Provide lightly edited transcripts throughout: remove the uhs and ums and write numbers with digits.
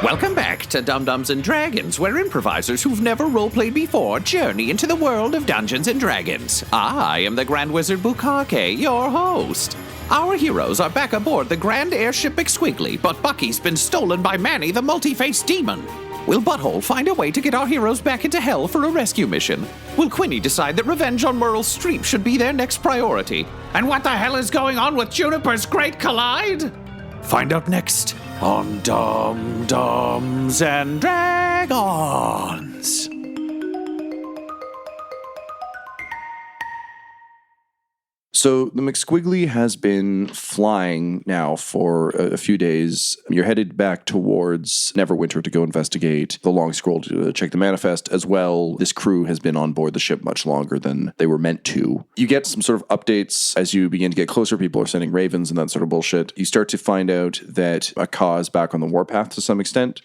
Welcome back to Dum-Dums and Dragons, where improvisers who've never roleplayed before journey into the world of Dungeons and Dragons. I am the Grand Wizard Bukake, your host. Our heroes are back aboard the Grand Airship McSquiggly, but Bucky's been stolen by Manny, the multi-faced demon. Will Butthole find a way to get our heroes back into hell for a rescue mission? Will Quinny decide that revenge on Merle Streep should be their next priority? And what the hell is going on with Juniper's Great Collide? Find out next on Dum-Dums and Dragons. So the McSquiggly has been flying now for a few days. You're headed back towards Neverwinter to go investigate the Long Scroll to check the manifest. As well, this crew has been on board the ship much longer than they were meant to. You get some sort of updates as you begin to get closer. People are sending ravens and that sort of bullshit. You start to find out that Akaw is back on the warpath to some extent.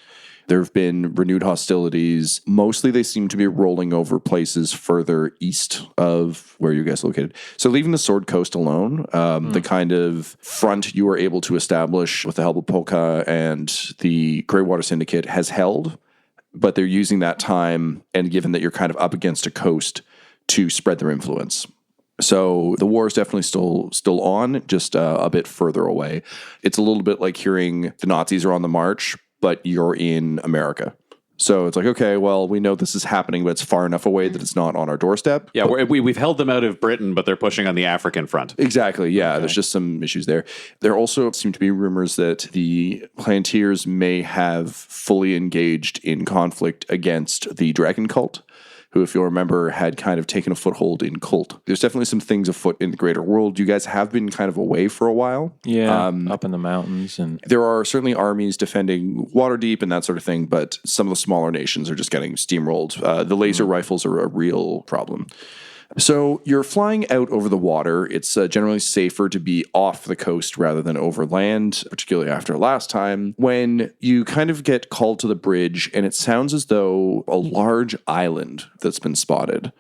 There have been renewed hostilities. Mostly they seem to be rolling over places further east of where you guys are located. So leaving the Sword Coast alone, the kind of front you were able to establish with the help of Polka and the Greywater Syndicate has held, but they're using that time, and given that you're kind of up against a coast, to spread their influence. So the war is definitely still on, just a bit further away. It's a little bit like hearing the Nazis are on the march, but you're in America. So it's like, okay, well, we know this is happening, but it's far enough away that it's not on our doorstep. Yeah, we've held them out of Britain, but they're pushing on the African front. Exactly, yeah. Okay. There's just some issues there. There also seem to be rumors that the Planteers may have fully engaged in conflict against the Dragon Cult, who, if you'll remember, had kind of taken a foothold in Cult. There's definitely some things afoot in the greater world. You guys have been kind of away for a while. Yeah, up in the mountains. And there are certainly armies defending Waterdeep and that sort of thing, but some of the smaller nations are just getting steamrolled. The laser rifles are a real problem. So you're flying out over the water. It's generally safer to be off the coast rather than over land, particularly after last time, when you kind of get called to the bridge, and it sounds as though a large island that's been spotted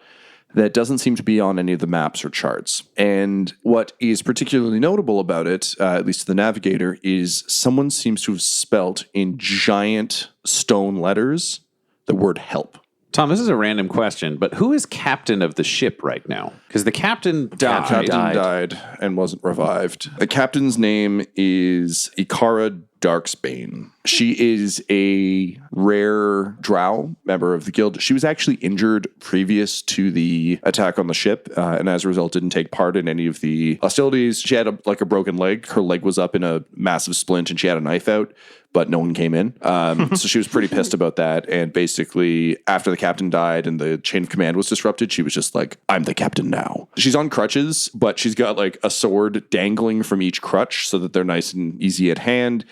that doesn't seem to be on any of the maps or charts. And what is particularly notable about it, at least to the navigator, is someone seems to have spelt in giant stone letters the word help. Tom, this is a random question, but who is captain of the ship right now? Because the captain died. Captain died and wasn't revived. The captain's name is Ikara Darksbane. She is a rare drow member of the guild. She was actually injured previous to the attack on the ship, and as a result didn't take part in any of the hostilities. She had a broken leg. Her leg was up in a massive splint, and she had a knife out, but no one came in. So she was pretty pissed about that. And basically, after the captain died and the chain of command was disrupted, she was just like, I'm the captain now. She's on crutches, but she's got like a sword dangling from each crutch so that they're nice and easy at hand.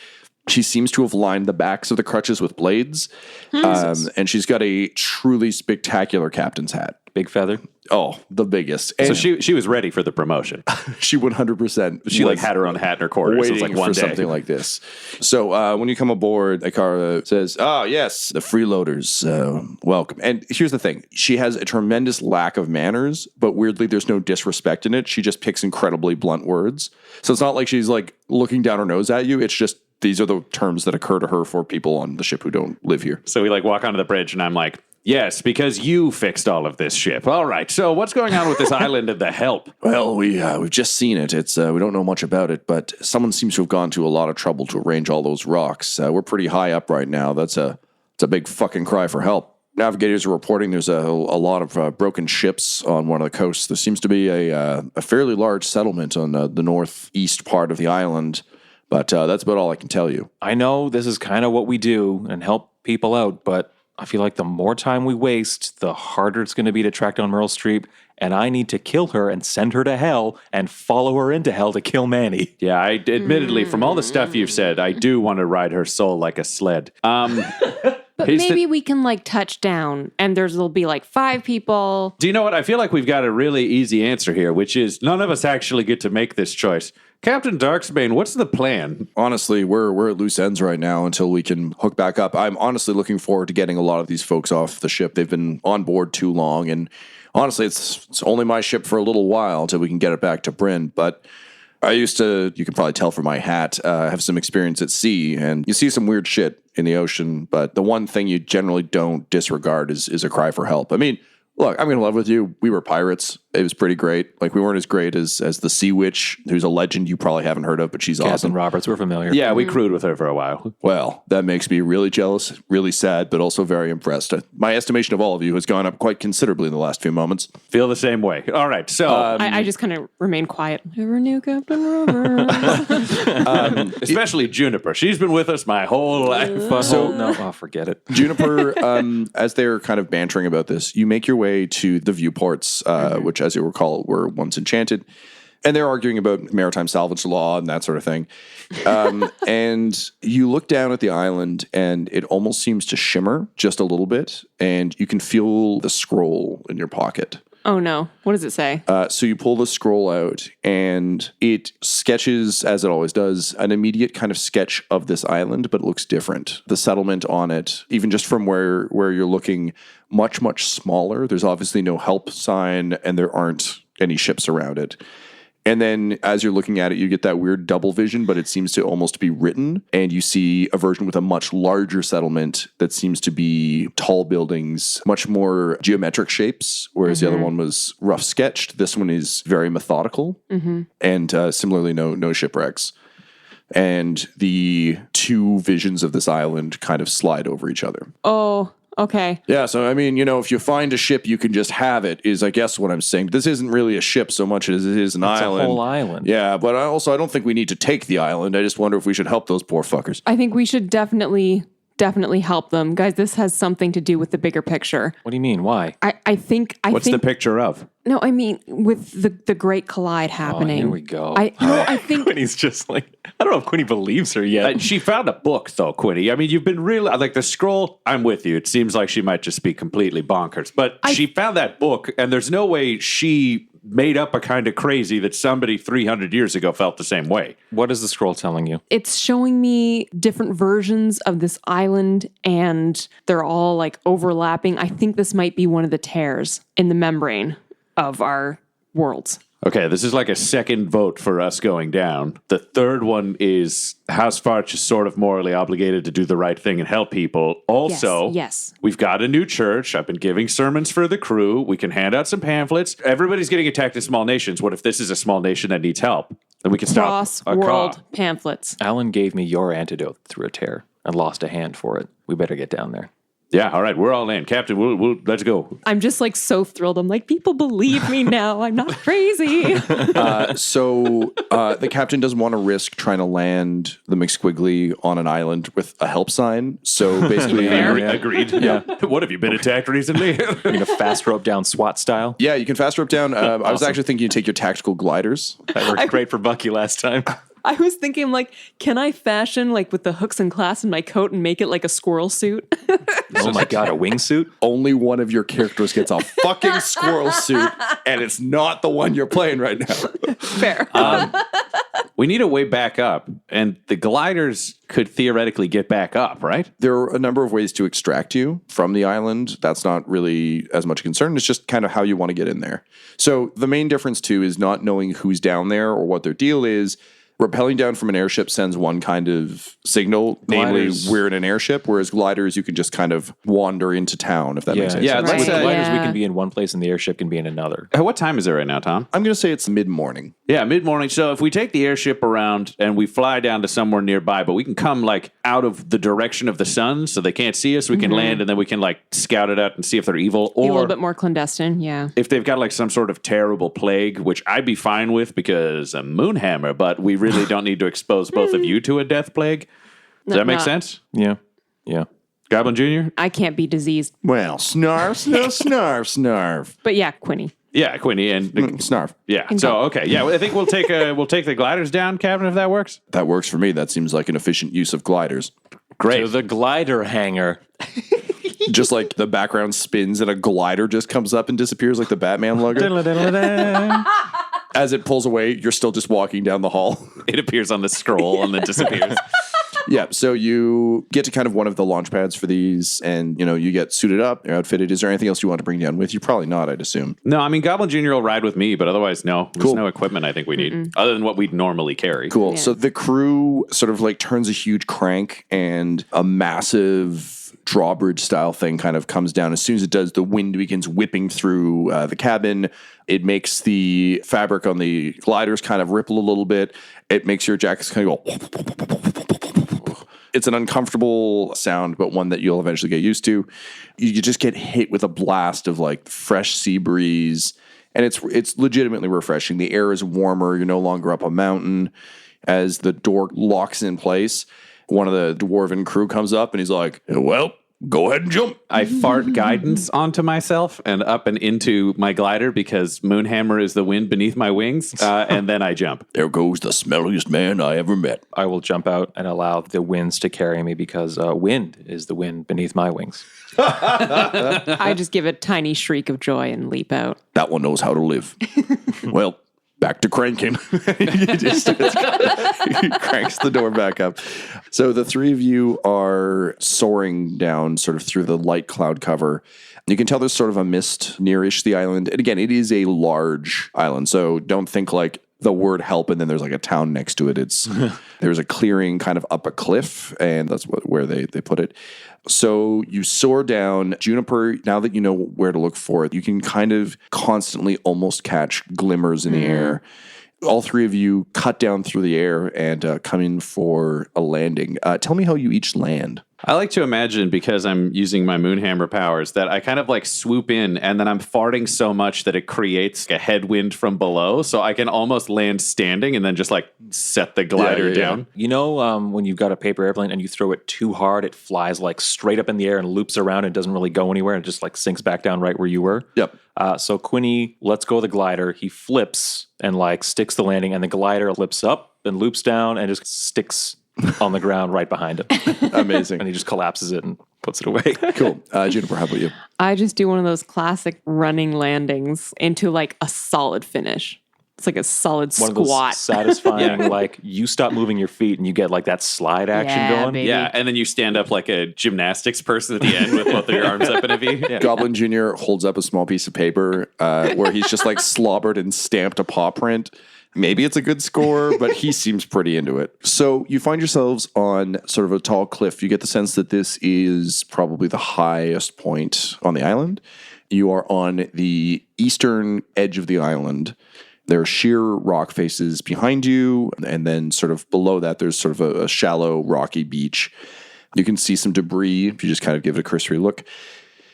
She seems to have lined the backs of the crutches with blades. And she's got a truly spectacular captain's hat. Big feather? Oh, the biggest. And so she was ready for the promotion. She 100%. She had her own hat in her quarters. Waiting it was like one for day. something like this. So when you come aboard, Ikara says, "Oh yes, the freeloaders, welcome." And here's the thing: she has a tremendous lack of manners, but weirdly, there's no disrespect in it. She just picks incredibly blunt words. So it's not like she's like looking down her nose at you. It's just these are the terms that occur to her for people on the ship who don't live here. So we walk onto the bridge, and I'm like, yes, because you fixed all of this ship. All right, so what's going on with this island of the help? Well, we've just seen it. It's we don't know much about it, but someone seems to have gone to a lot of trouble to arrange all those rocks. We're pretty high up right now. It's a big fucking cry for help. Navigators are reporting there's a lot of broken ships on one of the coasts. There seems to be a fairly large settlement on the northeast part of the island, but that's about all I can tell you. I know this is kind of what we do and help people out, but I feel like the more time we waste, the harder it's going to be to track down Meryl Streep, and I need to kill her and send her to hell and follow her into hell to kill Manny. Yeah, admittedly, from all the stuff you've said, I do want to ride her soul like a sled. But maybe we can touch down and there'll be 5 people. Do you know what? I feel like we've got a really easy answer here, which is none of us actually get to make this choice. Captain Darksbane, what's the plan? Honestly, we're at loose ends right now until we can hook back up. I'm honestly looking forward to getting a lot of these folks off the ship. They've been on board too long, and honestly, it's only my ship for a little while until we can get it back to Bryn. But I used to, you can probably tell from my hat, have some experience at sea, and you see some weird shit in the ocean, but the one thing you generally don't disregard is a cry for help. I mean, look, I'm going to love with you. We were pirates. It was pretty great. Like, we weren't as great as the Sea Witch, who's a legend you probably haven't heard of, but she's Captain awesome. Roberts, we're familiar. Yeah, we crewed with her for a while. Well, that makes me really jealous, really sad, but also very impressed. My estimation of all of you has gone up quite considerably in the last few moments. Feel the same way. All right, so I just kind of remain quiet. Never knew Captain Roberts. especially Juniper. She's been with us my whole life. Forget it. Juniper, as they're kind of bantering about this, you make your way to the viewports, which, as you recall, were once enchanted. And they're arguing about maritime salvage law and that sort of thing. And you look down at the island, and it almost seems to shimmer just a little bit. And you can feel the scroll in your pocket. Oh, no. What does it say? So you pull the scroll out, and it sketches, as it always does, an immediate kind of sketch of this island, but it looks different. The settlement on it, even just from where you're looking, much, much smaller. There's obviously no help sign, and there aren't any ships around it. And then as you're looking at it, you get that weird double vision, but it seems to almost be written. And you see a version with a much larger settlement that seems to be tall buildings, much more geometric shapes, whereas the other one was rough sketched. This one is very methodical, and similarly, no shipwrecks. And the two visions of this island kind of slide over each other. Oh, okay. Yeah, so I mean, if you find a ship, you can just have it, is I guess what I'm saying. This isn't really a ship so much as it is an island. It's a whole island. Yeah, but I don't think we need to take the island. I just wonder if we should help those poor fuckers. I think we should definitely help them. Guys, this has something to do with the bigger picture. What do you mean? Why? I think what's the picture of? No, I mean with the Great Collide happening. Here we go. I think Quinny's just like, I don't know if Quinny believes her yet. She found a book, though, Quinny. I mean, you've been really, like, the scroll, I'm with you. It seems like she might just be completely bonkers. But she found that book, and there's no way she made up a kind of crazy that somebody 300 years ago felt the same way. What is the scroll telling you? it's showing me different versions of this island, and they're all like overlapping. I think this might be one of the tears in the membrane of our worlds. Okay, this is like a second vote for us going down. The third one is House Farch is sort of morally obligated to do the right thing and help people. Also, Yes. We've got a new church. I've been giving sermons for the crew. We can hand out some pamphlets. Everybody's getting attacked in small nations. What if this is a small nation that needs help? Then we can stop Cross-world pamphlets. Alan gave me your antidote through a tear and lost a hand for it. We better get down there. Yeah, all right, we're all in. Captain, we'll let's go. I'm just like so thrilled. I'm like, people believe me now. I'm not crazy. So the captain doesn't want to risk trying to land the McSquiggly on an island with a help sign. So basically, Agreed. Yeah. What have you been attacked recently? You're going to fast rope down SWAT style? yeah, you can fast rope down. I was actually thinking you take your tactical gliders. That worked great for Bucky last time. I was thinking, like, can I fashion, like, with the hooks and clasps in my coat and make it like a squirrel suit? Oh my God, a wingsuit? Only one of your characters gets a fucking squirrel suit, and it's not the one you're playing right now. Fair. We need a way back up, and the gliders could theoretically get back up, right? There are a number of ways to extract you from the island. That's not really as much a concern. It's just kind of how you want to get in there. So the main difference, too, is not knowing who's down there or what their deal is. Rappelling down from an airship sends one kind of signal, Gliders. namely we're in an airship, whereas gliders, you can just kind of wander into town, if that makes sense. Yeah, With let's, the gliders, we Yeah. can be in one place and the airship can be in another. What time is it right now, Tom? I'm going to say it's mid-morning. Yeah, mid-morning. So if we take the airship around and we fly down to somewhere nearby, but we can come like out of the direction of the sun so they can't see us, we can land and then we can like scout it out and see if they're evil. Be a Or little bit more clandestine, yeah. if they've got like some sort of terrible plague, which I'd be fine with because a moonhammer, but we really don't need to expose both of you to a death plague. Does that make No. sense? Yeah. Yeah. Goblin Jr.? I can't be diseased. Well, snarf, no snarf, snarf. But yeah, Quinny. Yeah, Quinny and Snarf. yeah. So okay, yeah. I think we'll take the gliders down, Captain, if that works. That works for me. That seems like an efficient use of gliders. Great. To the glider hangar. Just like the background spins and a glider just comes up and disappears like the Batman logo. As it pulls away, you're still just walking down the hall. It appears on the scroll and then disappears. Yeah, so you get to kind of one of the launch pads for these, and you get suited up, you're outfitted. Is there anything else you want to bring down with you? Probably not, I'd assume. No, I mean, Goblin Jr. will ride with me, but otherwise, no. There's no equipment I think we need, other than what we'd normally carry. Cool. So the crew sort of like turns a huge crank, and a massive drawbridge style thing kind of comes down. As soon as it does, the wind begins whipping through the cabin. It makes the fabric on the gliders kind of ripple a little bit. It makes your jackets kind of go. It's an uncomfortable sound, but one that you'll eventually get used to. You just get hit with a blast of like fresh sea breeze, and it's legitimately refreshing. The air is warmer. You're no longer up a mountain. As the door locks in place, one of the dwarven crew comes up and he's like, well, go ahead and jump. I fart guidance onto myself and up and into my glider because Moonhammer is the wind beneath my wings, and then I jump. There goes the smelliest man I ever met. I will jump out and allow the winds to carry me because wind is the wind beneath my wings. I just give a tiny shriek of joy and leap out. That one knows how to live. Well, back to cranking. He cranks the door back up. So the three of you are soaring down sort of through the light cloud cover. You can tell there's sort of a mist nearish the island. And again, it is a large island. So don't think like the word help and then there's like a town next to it. It's there's a clearing kind of up a cliff, and that's where they put it. So you soar down. Juniper, now that you know where to look for it, you can kind of constantly almost catch glimmers in the air. All three of you cut down through the air and come in for a landing. Tell me how you each land. I like to imagine, because I'm using my Moonhammer powers, that I kind of like swoop in and then I'm farting so much that it creates a headwind from below. So I can almost land standing and then just like set the glider down. You know, when you've got a paper airplane and you throw it too hard, it flies like straight up in the air and loops around and doesn't really go anywhere. It just like sinks back down right where you were. Yep. So Quinny lets go of the glider. He flips and like sticks the landing, and the glider flips up and loops down and just sticks on the ground right behind him. Amazing. And he just collapses it and puts it away. Cool. Juniper, how about you? I just do one of those classic running landings into like a solid finish. It's like a solid One of those squat. satisfying, like you stop moving your feet and you get like that slide action Yeah, going. baby. Yeah, and then you stand up like a gymnastics person at the end with both of your arms up in a V. Yeah. Goblin Jr. holds up a small piece of paper where he's just like slobbered and stamped a paw print. Maybe it's a good score, but he seems pretty into it. So you find yourselves on sort of a tall cliff. You get the sense that this is probably the highest point on the island. You are on the eastern edge of the island. There are sheer rock faces behind you, and then sort of below that, there's sort of a shallow, rocky beach. You can see some debris if you just kind of give it a cursory look.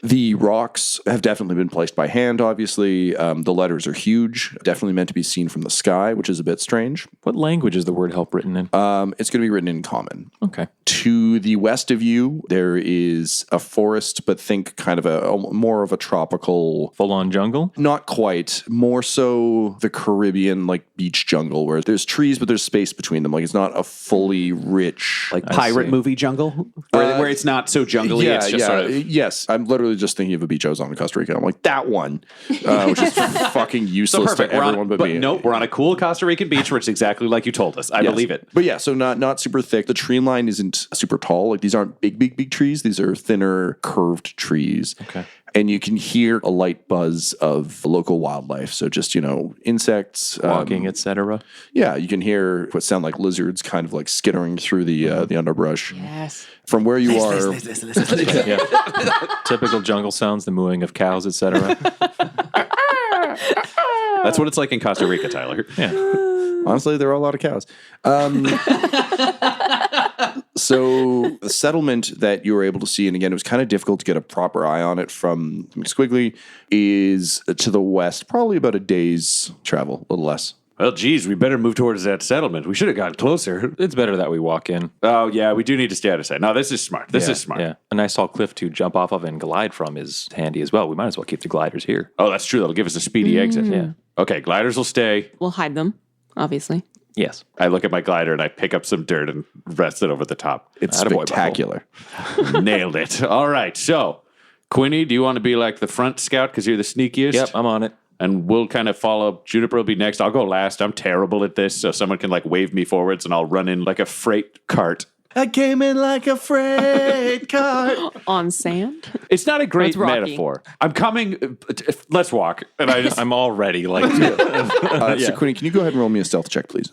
The rocks have definitely been placed by hand, obviously. The letters are huge, definitely meant to be seen from the sky, which is a bit strange. What language is the word help written in? It's going to be written in Common. Okay. To the west of you, there is a forest, but think kind of a more of a tropical... Full-on jungle? Not quite. More so the Caribbean, like beach jungle, where there's trees, but there's space between them. Like it's not a fully rich... Like pirate movie jungle? Where it's not so jungly, it's just sort of... Yes, I'm literally just thinking of a beach I was on in Costa Rica. I'm like, that one, which is fucking useless to everyone but me. No, we're on a cool Costa Rican beach where it's exactly like you told us. I believe it. But yeah, so not super thick. The tree line isn't super tall. Like these aren't big trees. These are thinner, curved trees. Okay. And you can hear a light buzz of local wildlife. So just, insects. Walking, etc. Yeah, you can hear what sound like lizards kind of like skittering through the underbrush. Yes. From where you are... Yeah. Typical jungle sounds, the mooing of cows, etc. That's what it's like in Costa Rica, Tyler. Yeah. Honestly, there are a lot of cows. So the settlement that you were able to see, and again, it was kind of difficult to get a proper eye on it from McSquiggly, is to the west, probably about a day's travel, a little less. Well, geez, we better move towards that settlement. We should have gotten closer. It's better that we walk in. Oh, yeah, we do need to stay out of sight. No, this is smart. This is smart. Yeah. A nice tall cliff to jump off of and glide from is handy as well. We might as well keep the gliders here. Oh, that's true. That'll give us a speedy exit. Yeah. Okay, gliders will stay. We'll hide them, obviously. Yes. I look at my glider and I pick up some dirt and rest it over the top. It's Attaboy, spectacular. Nailed it. All right, so Quinny, do you want to be like the front scout because you're the sneakiest? Yep, I'm on it. And we'll kind of follow. Juniper will be next. I'll go last. I'm terrible at this, so someone can like wave me forwards and I'll run in like a freight cart. I came in like a freight car. On sand? It's not a great That's Rocky. metaphor. I'm coming. Let's walk. And I'm already like So, Quinny, can you go ahead and roll me a stealth check, please?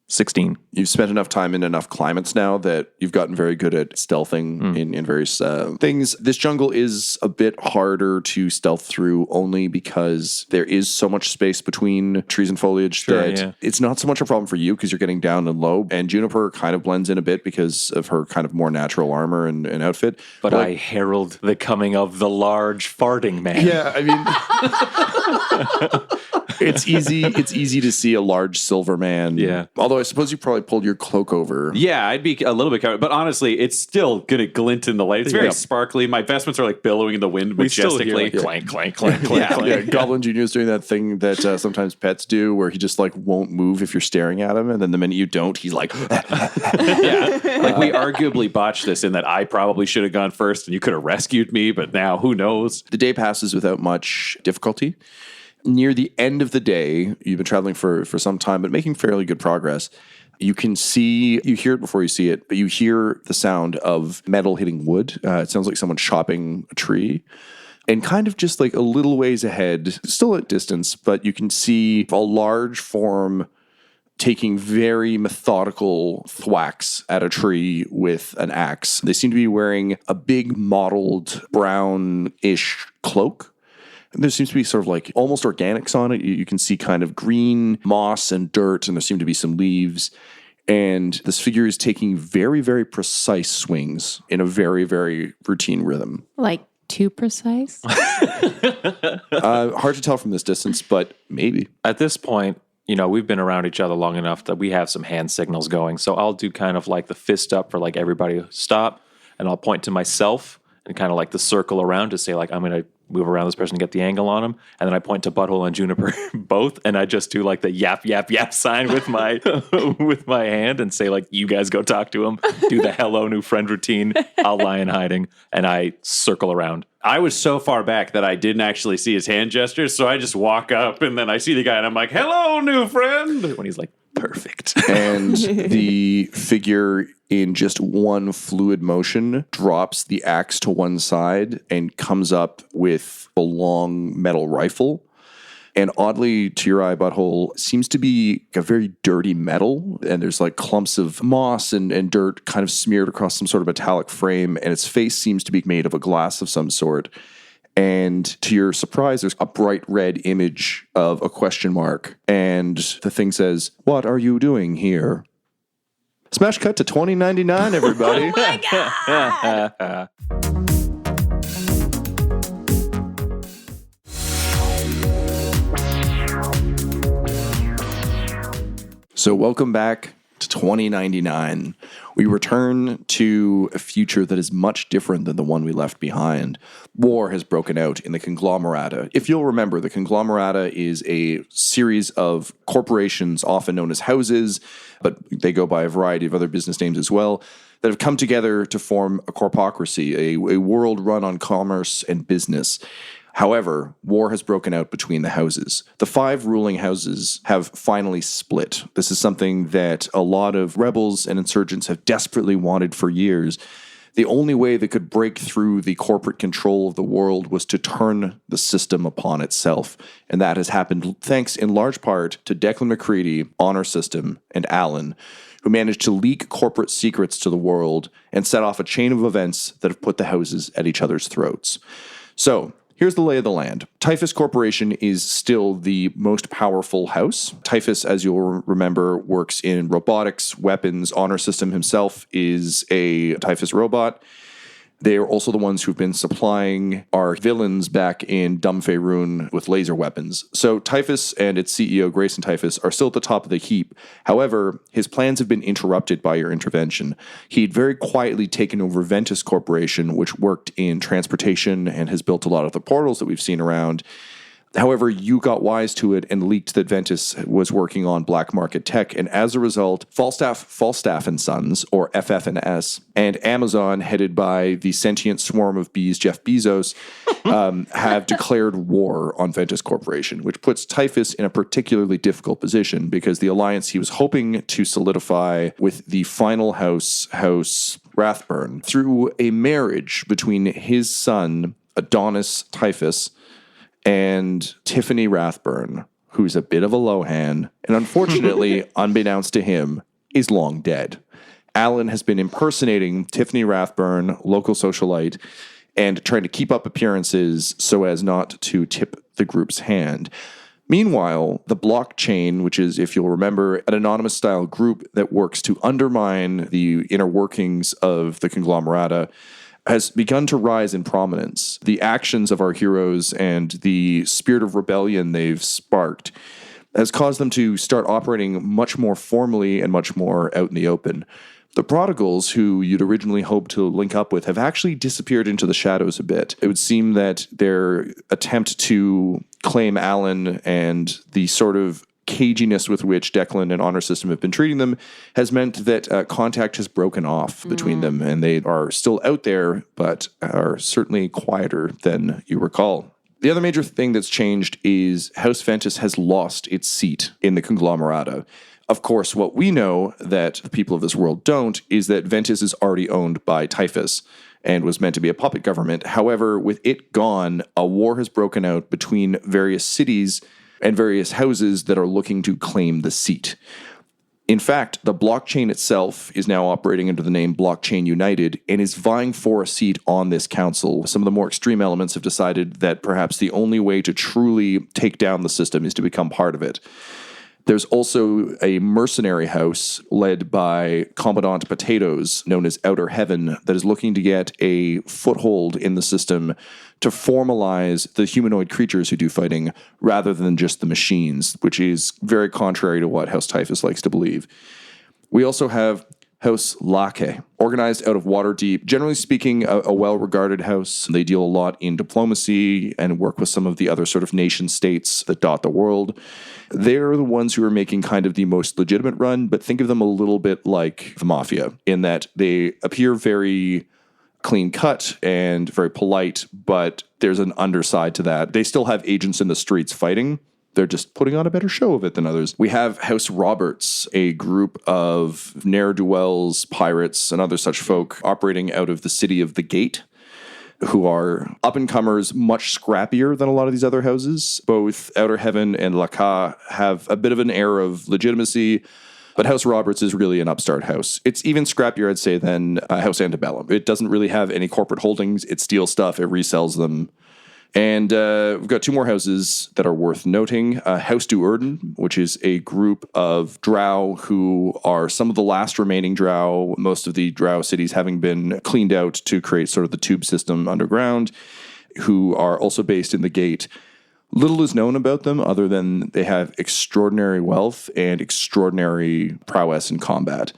16. You've spent enough time in enough climates now that you've gotten very good at stealthing in various things. This jungle is a bit harder to stealth through only because there is so much space between trees and foliage that it's not so much a problem for you because you're getting down and low. And Juniper kind of blends in a bit because of her kind of more natural armor and outfit. But I herald the coming of the large farting man. Yeah, I mean, it's easy to see a large silver man. Yeah. Although I suppose you probably pulled your cloak over. Yeah, I'd be a little bit covered. But honestly, it's still going to glint in the light. It's very sparkly. My vestments are like billowing in the wind majestically. Clank, clank, clank, clank, clank. Yeah, Goblin Jr. is doing that thing that sometimes pets do where he just like won't move if you're staring at him. And then the minute you don't, he's like, Yeah. Like we arguably botched this in that I probably should have gone first and you could have rescued me. But now who knows? The day passes without much difficulty. Near the end of the day, you've been traveling for some time, but making fairly good progress. You can see, you hear it before you see it, but you hear the sound of metal hitting wood. It sounds like someone chopping a tree. And kind of just like a little ways ahead, still at distance, but you can see a large form taking very methodical thwacks at a tree with an axe. They seem to be wearing a big mottled brown-ish cloak. There seems to be sort of like almost organics on it. You can see kind of green moss and dirt, and there seem to be some leaves. And this figure is taking very, very precise swings in a very, very routine rhythm. Like too precise? Hard to tell from this distance, but maybe. At this point, we've been around each other long enough that we have some hand signals going. So I'll do kind of like the fist up for like everybody stop, and I'll point to myself and kind of like the circle around to say like, I'm going to move around this person to get the angle on him. And then I point to Butthole and Juniper both. And I just do like the yap, yap, yap sign with my with my hand and say like, you guys go talk to him. Do the hello new friend routine. I'll lie in hiding. And I circle around. I was so far back that I didn't actually see his hand gestures. So I just walk up and then I see the guy and I'm like, hello, new friend. When he's like, perfect. And the figure in just one fluid motion drops the axe to one side and comes up with a long metal rifle. And oddly, to your eye, Butthole, seems to be a very dirty metal. And there's like clumps of moss and dirt kind of smeared across some sort of metallic frame. And its face seems to be made of a glass of some sort. And to your surprise, there's a bright red image of a question mark. And the thing says, "What are you doing here?" Smash cut to 2099, everybody. Oh my God! So welcome back to 2099. We return to a future that is much different than the one we left behind. War has broken out in the Conglomerata. If you'll remember, the Conglomerata is a series of corporations, often known as houses, but they go by a variety of other business names as well, that have come together to form a corpocracy, a world run on commerce and business. However, war has broken out between the houses. The 5 ruling houses have finally split. This is something that a lot of rebels and insurgents have desperately wanted for years. The only way they could break through the corporate control of the world was to turn the system upon itself. And that has happened thanks in large part to Declan McCready, Honor System, and Alan, who managed to leak corporate secrets to the world and set off a chain of events that have put the houses at each other's throats. So, here's the lay of the land. Typhus Corporation is still the most powerful house. Typhus, as you'll remember, works in robotics, weapons. Honor System himself is a Typhus robot. They are also the ones who've been supplying our villains back in Dumfaerun with laser weapons. So Typhus and its CEO, Grayson Typhus, are still at the top of the heap. However, his plans have been interrupted by your intervention. He'd very quietly taken over Ventus Corporation, which worked in transportation and has built a lot of the portals that we've seen around. However, you got wise to it and leaked that Ventus was working on black market tech, and as a result, Falstaff and Sons, or FF&S, and Amazon, headed by the sentient swarm of bees, Jeff Bezos, have declared war on Ventus Corporation, which puts Typhus in a particularly difficult position because the alliance he was hoping to solidify with the final House Rathburn, through a marriage between his son, Adonis Typhus, and Tiffany Rathburn, who's a bit of a lowhand, and unfortunately, unbeknownst to him, is long dead. Alan has been impersonating Tiffany Rathburn, local socialite, and trying to keep up appearances so as not to tip the group's hand. Meanwhile, the blockchain, which is, if you'll remember, an anonymous-style group that works to undermine the inner workings of the conglomerata, has begun to rise in prominence. The actions of our heroes and the spirit of rebellion they've sparked has caused them to start operating much more formally and much more out in the open. The prodigals, who you'd originally hoped to link up with, have actually disappeared into the shadows a bit. It would seem that their attempt to claim Alan and the sort of caginess with which Declan and Honor System have been treating them has meant that contact has broken off between them, and they are still out there, but are certainly quieter than you recall. The other major thing that's changed is House Ventus has lost its seat in the conglomerata. Of course, what we know that the people of this world don't is that Ventus is already owned by Typhus and was meant to be a puppet government. However, with it gone, a war has broken out between various cities and various houses that are looking to claim the seat. In fact, the blockchain itself is now operating under the name Blockchain United and is vying for a seat on this council. Some of the more extreme elements have decided that perhaps the only way to truly take down the system is to become part of it. There's also a mercenary house led by Commandant Potatoes, known as Outer Heaven, that is looking to get a foothold in the system to formalize the humanoid creatures who do fighting rather than just the machines, which is very contrary to what House Typhus likes to believe. We also have House Lake, organized out of Waterdeep. Generally speaking, a well-regarded house. They deal a lot in diplomacy and work with some of the other sort of nation states that dot the world. They're the ones who are making kind of the most legitimate run, but think of them a little bit like the Mafia, in that they appear very clean-cut and very polite, but there's an underside to that. They still have agents in the streets fighting. They're just putting on a better show of it than others. We have House Roberts, a group of ne'er-do-wells, pirates, and other such folk operating out of the city of the Gate, who are up-and-comers, much scrappier than a lot of these other houses. Both Outer Heaven and Laka have a bit of an air of legitimacy, but House Roberts is really an upstart house. It's even scrappier, I'd say, than House Antebellum. It doesn't really have any corporate holdings. It steals stuff. It resells them. And we've got two more houses that are worth noting. House Duerden, which is a group of drow who are some of the last remaining drow, most of the drow cities having been cleaned out to create sort of the tube system underground, who are also based in the Gate. Little is known about them other than they have extraordinary wealth and extraordinary prowess in combat.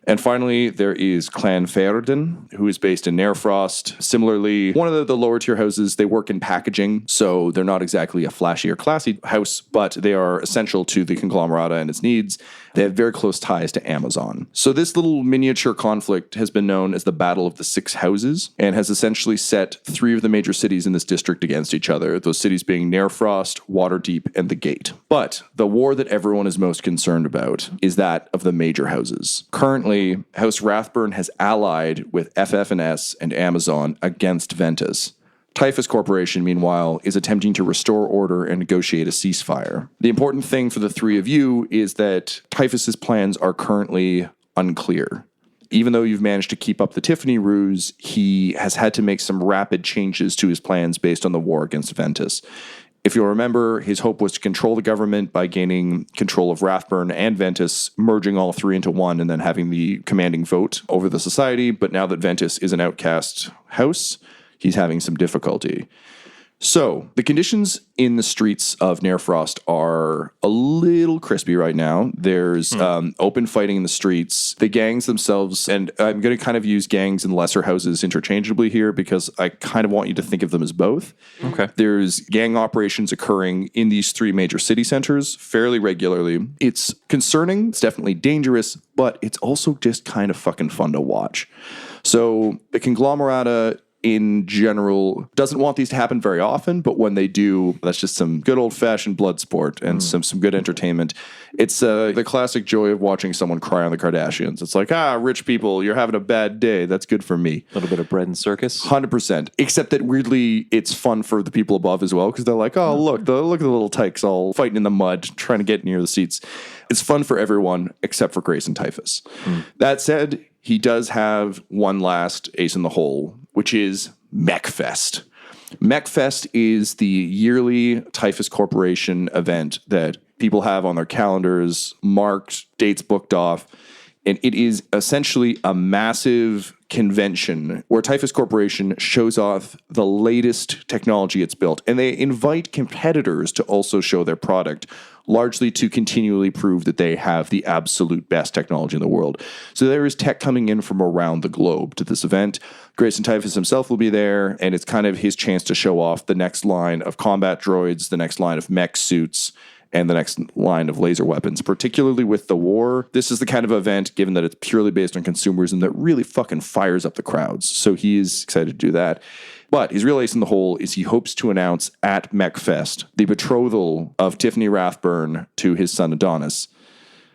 And finally, there is Clan Ferden, who is based in Nairfrost. Similarly, one of the lower tier houses, they work in packaging, so they're not exactly a flashy or classy house, but they are essential to the conglomerata and its needs. They have very close ties to Amazon. So this little miniature conflict has been known as the Battle of the Six Houses and has essentially set three of the major cities in this district against each other, those cities being Nairfrost, Waterdeep, and the Gate. But the war that everyone is most concerned about is that of the major houses. Currently, House Rathburn has allied with FF&S and Amazon against Ventus. Typhus Corporation, meanwhile, is attempting to restore order and negotiate a ceasefire. The important thing for the three of you is that Typhus's plans are currently unclear. Even though you've managed to keep up the Tiffany ruse, he has had to make some rapid changes to his plans based on the war against Ventus. If you'll remember, his hope was to control the government by gaining control of Rathburn and Ventus, merging all three into one and then having the commanding vote over the society. But now that Ventus is an outcast house, he's having some difficulty. So, the conditions in the streets of Nairfrost are a little crispy right now. There's open fighting in the streets. The gangs themselves, and I'm going to kind of use gangs and lesser houses interchangeably here because I kind of want you to think of them as both. Okay. There's gang operations occurring in these three major city centers fairly regularly. It's concerning. It's definitely dangerous, but it's also just kind of fucking fun to watch. So, the Conglomerata in general doesn't want these to happen very often, but when they do, that's just some good old-fashioned blood sport and some good entertainment. It's the classic joy of watching someone cry on the Kardashians. It's like, rich people, you're having a bad day. That's good for me. A little bit of bread and circus. 100%. Except that weirdly, it's fun for the people above as well because they're like, oh, look at the little tykes all fighting in the mud, trying to get near the seats. It's fun for everyone except for Grace and Typhus. That said, he does have one last ace in the hole, which is MechFest. MechFest is the yearly Typhus Corporation event that people have on their calendars, marked, dates booked off. And it is essentially a massive convention where Typhus Corporation shows off the latest technology it's built. And they invite competitors to also show their product, largely to continually prove that they have the absolute best technology in the world. So there is tech coming in from around the globe to this event. Grayson Typhus himself will be there, and it's kind of his chance to show off the next line of combat droids, the next line of mech suits, and the next line of laser weapons, particularly with the war. This is the kind of event, given that it's purely based on consumerism, that really fucking fires up the crowds. So he is excited to do that. But his real ace in the hole is he hopes to announce at MechFest the betrothal of Tiffany Rathburn to his son Adonis,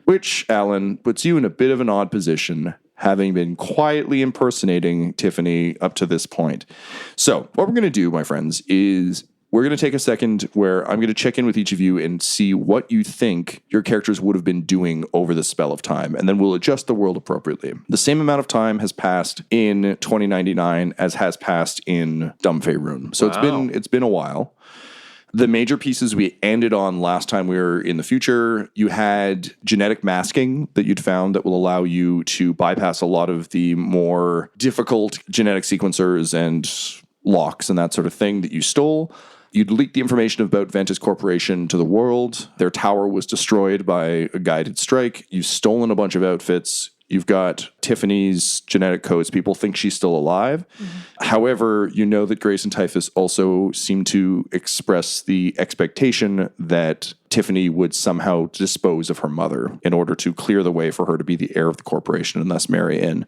which, Alan, puts you in a bit of an odd position, having been quietly impersonating Tiffany up to this point. So what we're going to do, my friends, is we're going to take a second where I'm going to check in with each of you and see what you think your characters would have been doing over the spell of time, and then we'll adjust the world appropriately. The same amount of time has passed in 2099 as has passed in Dumb Faerun. So it's been a while. The major pieces we ended on last time we were in the future, you had genetic masking that you'd found that will allow you to bypass a lot of the more difficult genetic sequencers and locks and that sort of thing that you stole. You'd leaked the information about Ventus Corporation to the world. Their tower was destroyed by a guided strike. You've stolen a bunch of outfits. You've got Tiffany's genetic codes. People think she's still alive. However, you know that Grace and Typhus also seem to express the expectation that Tiffany would somehow dispose of her mother in order to clear the way for her to be the heir of the corporation and thus marry in.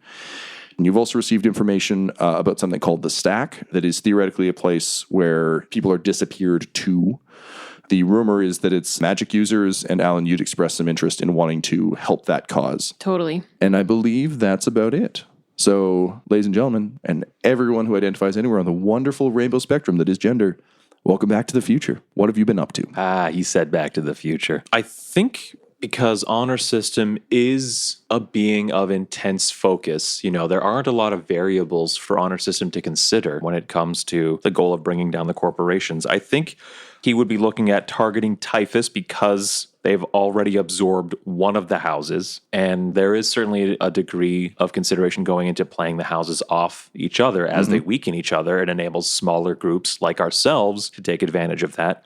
And you've also received information about something called the Stack that is theoretically a place where people are disappeared to. The rumor is that it's magic users, and Alan, you'd expressed some interest in wanting to help that cause. Totally. And I believe that's about it. So, ladies and gentlemen, and everyone who identifies anywhere on the wonderful rainbow spectrum that is gender, welcome back to the future. What have you been up to? He said Back to the Future. I think because Honor System is a being of intense focus, there aren't a lot of variables for Honor System to consider when it comes to the goal of bringing down the corporations. I think he would be looking at targeting Typhus because they've already absorbed one of the houses, and there is certainly a degree of consideration going into playing the houses off each other as they weaken each other. It enables smaller groups like ourselves to take advantage of that.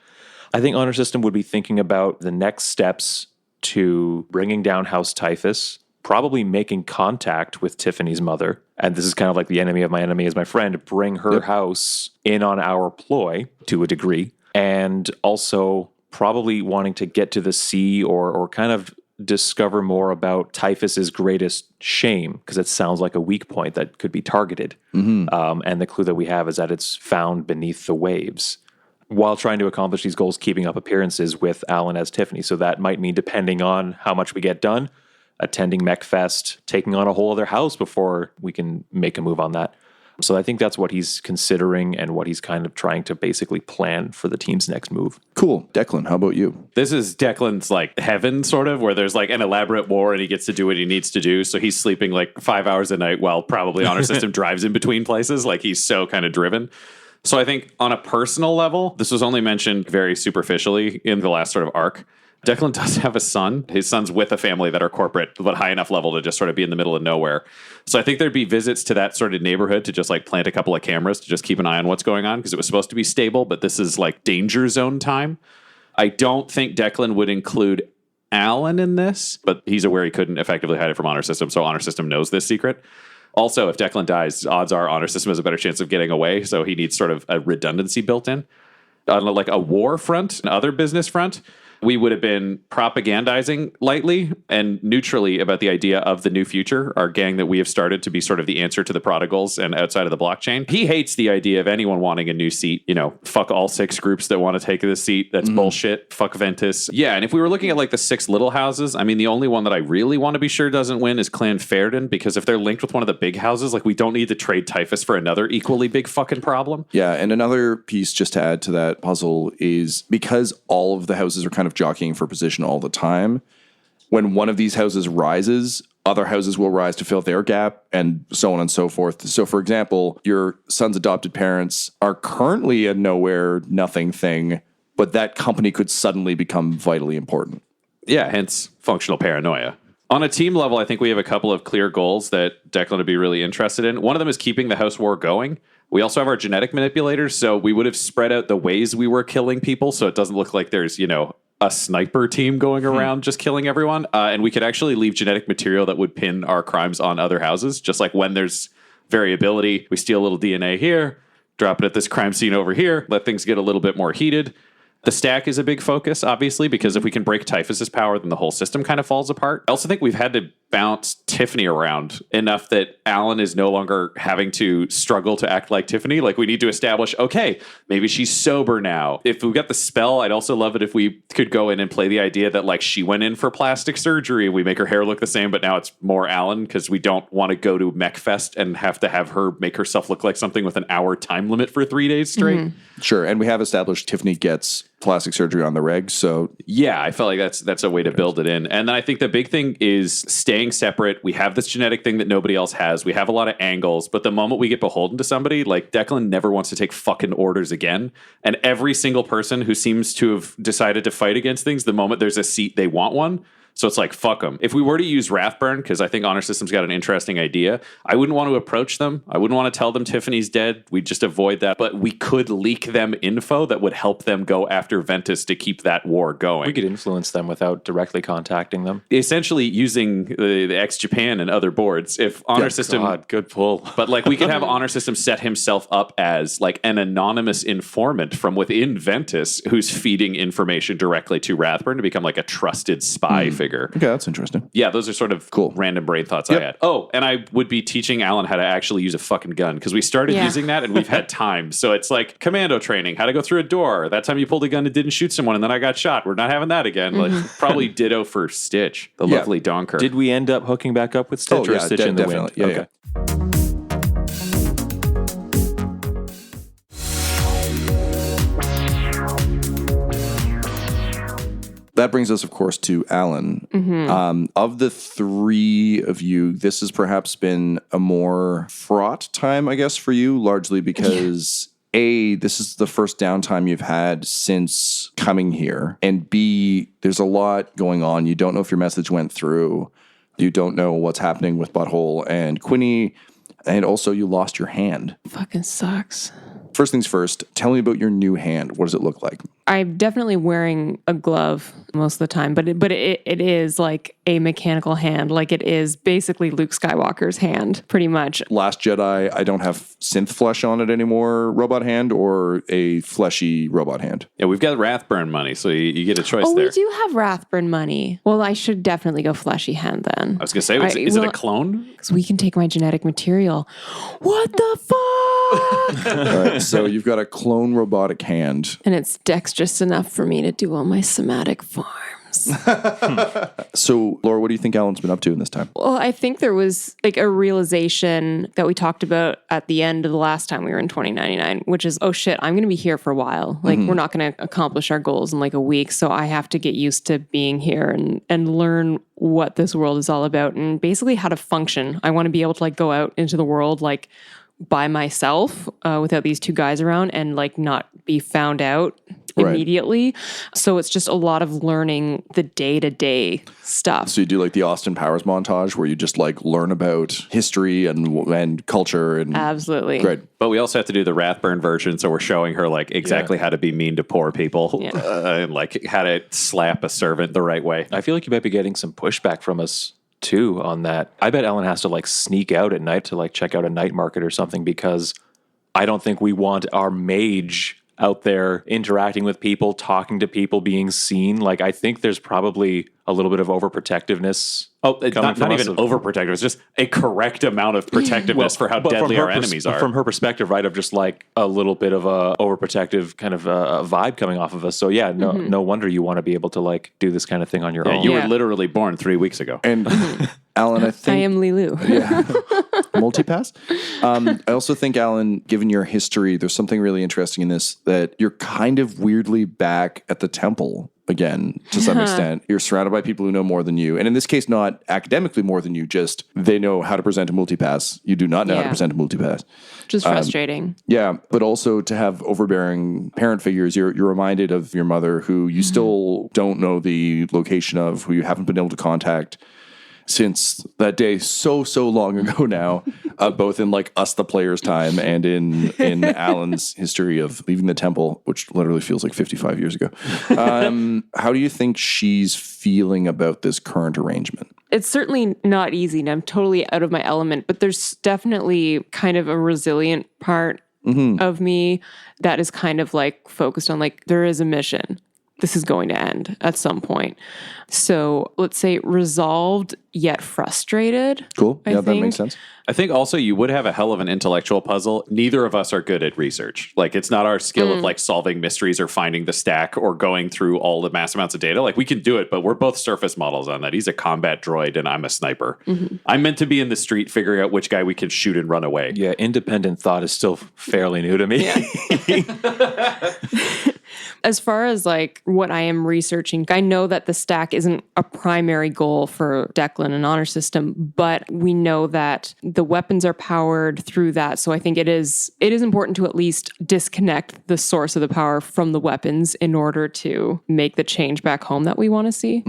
I think Honor System would be thinking about the next steps to bringing down House Typhus, probably making contact with Tiffany's mother. And this is kind of like the enemy of my enemy is my friend, bring her house in on our ploy to a degree. And also probably wanting to get to the sea or kind of discover more about Typhus's greatest shame, because it sounds like a weak point that could be targeted. And the clue that we have is that it's found beneath the waves, while trying to accomplish these goals, keeping up appearances with Alan as Tiffany. So that might mean, depending on how much we get done, attending MechFest, taking on a whole other house before we can make a move on that. So I think that's what he's considering and what he's kind of trying to basically plan for the team's next move. Cool. Declan, how about you? This is Declan's like heaven, sort of, where there's like an elaborate war and he gets to do what he needs to do. So he's sleeping like 5 hours a night while probably Honor System drives in between places. Like he's so kind of driven. So I think on a personal level, this was only mentioned very superficially in the last sort of arc. Declan does have a son. His son's with a family that are corporate, but high enough level to just sort of be in the middle of nowhere. So I think there'd be visits to that sort of neighborhood to just like plant a couple of cameras to just keep an eye on what's going on, because it was supposed to be stable, but this is like danger zone time. I don't think Declan would include Alan in this, but he's aware he couldn't effectively hide it from Honor System, so Honor System knows this secret. Also, if Declan dies, odds are Honor System has a better chance of getting away, so he needs sort of a redundancy built in. On like a war front, and other business front, we would have been propagandizing lightly and neutrally about the idea of the new future, our gang that we have started to be sort of the answer to the prodigals and outside of the blockchain. He hates the idea of anyone wanting a new seat. You know, fuck all 6 groups that want to take this seat. That's bullshit. Fuck Ventus. Yeah, and if we were looking at like the 6 little houses, I mean, the only one that I really want to be sure doesn't win is Clan Fairden, because if they're linked with one of the big houses, like we don't need to trade Typhus for another equally big fucking problem. Yeah, and another piece just to add to that puzzle is because all of the houses are kind of jockeying for position all the time, when one of these houses rises, other houses will rise to fill their gap, and so on and so forth. So, for example, your son's adopted parents are currently a nowhere, nothing thing, but that company could suddenly become vitally important. Yeah, hence functional paranoia. On a team level, I think we have a couple of clear goals that Declan would be really interested in. One of them is keeping the house war going. We also have our genetic manipulators, so we would have spread out the ways we were killing people, so it doesn't look like there's, you know, a sniper team going around just killing everyone. And we could actually leave genetic material that would pin our crimes on other houses. Just like when there's variability, we steal a little DNA here, drop it at this crime scene over here, let things get a little bit more heated. The stack is a big focus, obviously, because if we can break Typhus's power, then the whole system kind of falls apart. I also think we've had to bounce Tiffany around enough that Alan is no longer having to struggle to act like Tiffany. Like, we need to establish, okay, maybe she's sober now. If we got the spell, I'd also love it if we could go in and play the idea that, like, she went in for plastic surgery. We make her hair look the same, but now it's more Alan, because we don't want to go to MechFest and have to have her make herself look like something with an hour time limit for 3 days straight. Mm-hmm. Sure, and we have established Tiffany gets plastic surgery on the reg, so yeah, I felt like that's a way to build it in. And then I think the big thing is staying separate. We have this genetic thing that nobody else has. We have a lot of angles, but the moment we get beholden to somebody, like Declan never wants to take fucking orders again. And every single person who seems to have decided to fight against things, the moment there's a seat, they want one. So it's like, fuck them. If we were to use Wrathburn, because I think Honor System's got an interesting idea, I wouldn't want to approach them. I wouldn't want to tell them Tiffany's dead. We'd just avoid that. But we could leak them info that would help them go after Ventus to keep that war going. We could influence them without directly contacting them. Essentially using the ex-Japan and other boards. If Honor System... God, good pull. But like we could have Honor System set himself up as like an anonymous informant from within Ventus who's feeding information directly to Wrathburn to become like a trusted spy figure. okay, that's interesting. Yeah, those are sort of Cool. random brain thoughts I had. Oh, and I would be teaching Alan how to actually use a fucking gun, because we started using that and we've had time. So it's like commando training, how to go through a door. That time you pulled a gun and didn't shoot someone and then I got shot. We're not having that again. Like probably ditto for Stitch, the lovely Donker. Did we end up hooking back up with Stitch or Stitch in the wind? Yeah, okay. That brings us, of course, to Alan. Of the 3 of you, this has perhaps been a more fraught time, I guess, for you, largely because A, this is the first downtime you've had since coming here, and B, there's a lot going on. You don't know if your message went through. You don't know what's happening with Butthole and Quinny, and also you lost your hand. Fucking sucks. First things first, tell me about your new hand. What does it look like? I'm definitely wearing a glove most of the time, but it is like a mechanical hand. Like it is basically Luke Skywalker's hand, pretty much. Last Jedi, I don't have synth flesh on it anymore, robot hand, or a fleshy robot hand. Yeah, we've got Wrathburn money, so you get a choice there. We do have Wrathburn money. Well, I should definitely go fleshy hand then. I was going to say, is it a clone? Because we can take my genetic material. What the fuck? All right, so you've got a clone robotic hand. And it's dexterous enough for me to do all my somatic forms. So, Laura, what do you think Alan's been up to in this time? Well, I think there was like a realization that we talked about at the end of the last time we were in 2099, which is, oh shit, I'm going to be here for a while. Like we're not going to accomplish our goals in like a week. So I have to get used to being here and learn what this world is all about and basically how to function. I want to be able to like go out into the world like by myself without these 2 guys around and like not be found out immediately. So it's just a lot of learning the day-to-day stuff. So you do like the Austin Powers montage where you just like learn about history and culture and Absolutely. Great. But we also have to do the Rathburn version, so we're showing her like exactly how to be mean to poor people and like how to slap a servant the right way. I feel like you might be getting some pushback from us too on that. I bet Ellen has to like sneak out at night to like check out a night market or something, because I don't think we want our mage out there interacting with people, talking to people, being seen. Like, I think there's probably a little bit of overprotectiveness. Oh, not even overprotective. It's just a correct amount of protectiveness for how deadly our enemies are. From her perspective, right, of just like a little bit of a overprotective kind of a vibe coming off of us. So yeah, no wonder you want to be able to like do this kind of thing on your own. You were literally born 3 weeks ago. And Alan, I think I am Lilu. Yeah. Multipass. I also think, Alan, given your history, there's something really interesting in this, that you're kind of weirdly back at the temple again, to some extent. You're surrounded by people who know more than you. And in this case, not academically more than you, just they know how to present a multipass. You do not know how to present a multipass. Just frustrating. Yeah, but also to have overbearing parent figures, you're reminded of your mother, who you still don't know the location of, who you haven't been able to contact since that day so long ago now, both in like us the players time and in Alan's history of leaving the temple, which literally feels like 55 years ago. How do you think she's feeling about this current arrangement? It's certainly not easy, and I'm totally out of my element, but there's definitely kind of a resilient part of me that is kind of like focused on like, there is a mission. This is going to end at some point. So let's say resolved yet frustrated. Cool. I That think. makes sense. I think also you would have a hell of an intellectual puzzle. Neither of us are good at research. Like, it's not our skill of like solving mysteries or finding the stack or going through all the mass amounts of data. Like, we can do it, but we're both surface models on that. He's a combat droid and I'm a sniper. I'm meant to be in the street figuring out which guy we can shoot and run away. Yeah, independent thought is still fairly new to me. Yeah. As far as like what I am researching, I know that the stack isn't a primary goal for Declan and Honor System, but we know that the weapons are powered through that. So I think it is important to at least disconnect the source of the power from the weapons in order to make the change back home that we want to see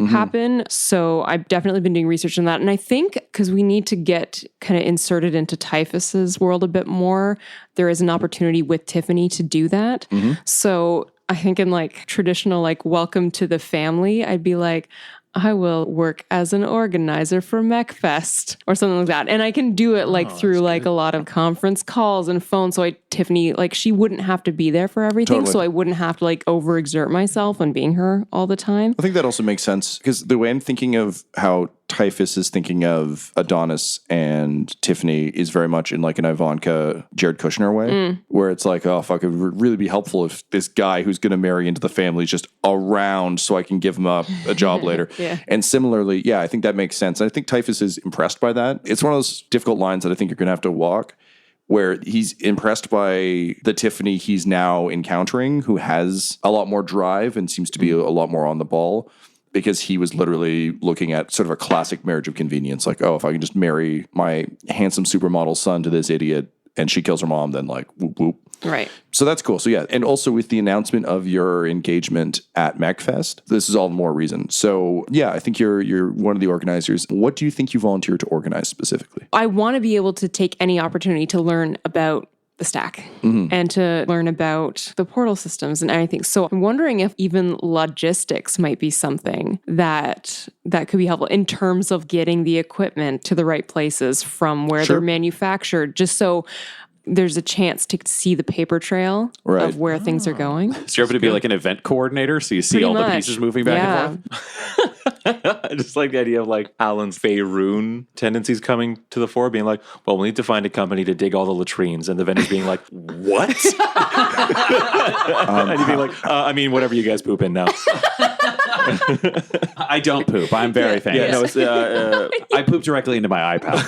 happen. So I've definitely been doing research on that. And I think because we need to get kind of inserted into Typhus's world a bit more, there is an opportunity with Tiffany to do that. So I think in like traditional, like, welcome to the family, I'd be like, I will work as an organizer for MechFest or something like that. And I can do it like through like a lot of conference calls and phone. So Tiffany, like, she wouldn't have to be there for everything. Totally. So I wouldn't have to like overexert myself on being her all the time. I think that also makes sense, because the way I'm thinking of how Typhus is thinking of Adonis and Tiffany is very much in like an Ivanka, Jared Kushner way, where it's like, oh, fuck, it would really be helpful if this guy who's going to marry into the family is just around so I can give him a job later. Yeah. And similarly, yeah, I think that makes sense. I think Typhus is impressed by that. It's one of those difficult lines that I think you're going to have to walk, where he's impressed by the Tiffany he's now encountering, who has a lot more drive and seems to be a lot more on the ball, because he was literally looking at sort of a classic marriage of convenience. Like, oh, if I can just marry my handsome supermodel son to this idiot and she kills her mom, then like, whoop, whoop. Right. So that's cool. So yeah, and also with the announcement of your engagement at MechFest, this is all the more reason. So yeah, I think you're one of the organizers. What do you think you volunteered to organize specifically? I want to be able to take any opportunity to learn about the stack and to learn about the portal systems and everything. So I'm wondering if even logistics might be something that could be helpful in terms of getting the equipment to the right places from where they're manufactured, just so there's a chance to see the paper trail of where things are going. So you're able to be like an event coordinator, so you see all the pieces moving back and forth? I just like the idea of like Alan's Faerun tendencies coming to the fore, being like, well, we need to find a company to dig all the latrines, and the vendors being like, what? And you'd be like, I mean, whatever you guys poop in now. I don't poop. I'm very thankful. Yeah, no, it's, I poop directly into my iPad.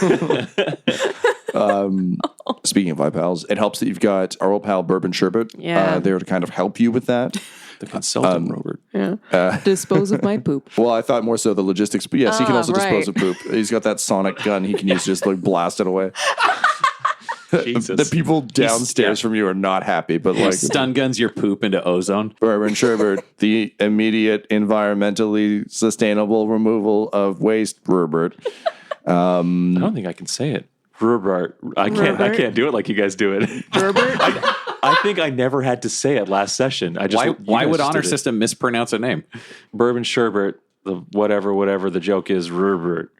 Speaking of iPals, it helps that you've got our old pal Bourbon Sherbet there to kind of help you with that. the consultant, Robert. Yeah. Dispose of my poop. Well, I thought more so the logistics, but yes, he can also right. dispose of poop. He's got that sonic gun he can use to just like blast it away. Jesus. The people downstairs from you are not happy, but like Stun guns your poop into ozone. Bourbon Sherbert, the immediate environmentally sustainable removal of waste, Herbert. I don't think I can say it. Herbert. I can't do it like you guys do it. Herbert? I think I never had to say it last session. Why would Honor System mispronounce a name? Bourbon Sherbert, the whatever the joke is, Herbert.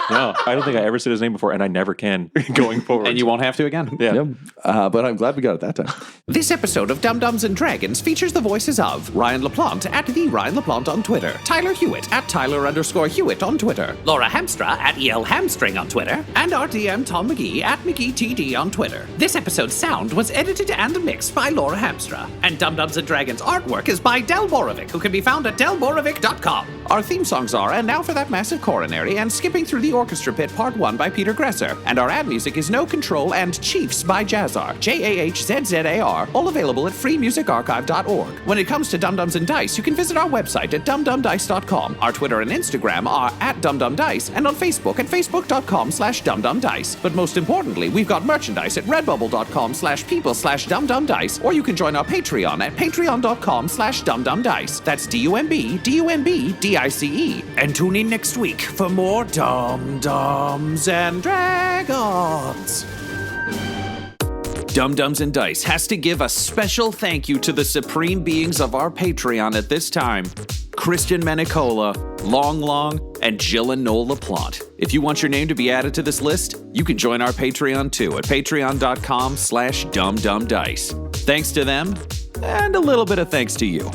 No, I don't think I ever said his name before, and I never can going forward. And you won't have to again. Yeah. But I'm glad we got it that time. This episode of Dum Dums and Dragons features the voices of Ryan LaPlante at the Ryan LaPlante on Twitter, Tyler Hewitt at Tyler_Hewitt on Twitter, Laura Hamstra at EL Hamstring on Twitter, and our DM Tom McGee at McGeeTD on Twitter. This episode's sound was edited and mixed by Laura Hamstra, and Dum Dums and Dragons artwork is by Del Borovic, who can be found at delborovic.com. Our theme songs are And Now for That Massive Coronary and Skipping Through the Orchestra Pit Part 1 by Peter Gresser, and our ad music is No Control and Chiefs by Jazzar, JAHZZAR, all available at freemusicarchive.org. When it comes to Dum Dums and Dice, you can visit our website at dumdumdice.com. Our Twitter and Instagram are at dumdumdice, and on Facebook at facebook.com/dumdumdice. But most importantly, we've got merchandise at redbubble.com/people/dumdumdice, or you can join our Patreon at patreon.com/dumdumdice. That's DUMBDUMBDICE. And tune in next week for more Dum Dums and Dragons. Dum Dums and Dice has to give a special thank you to the supreme beings of our Patreon at this time: Christian Menicola, Long, and Jill and Noel LaPlante. If you want your name to be added to this list, you can join our Patreon too at patreon.com/dumdumdice. Thanks to them, and a little bit of thanks to you.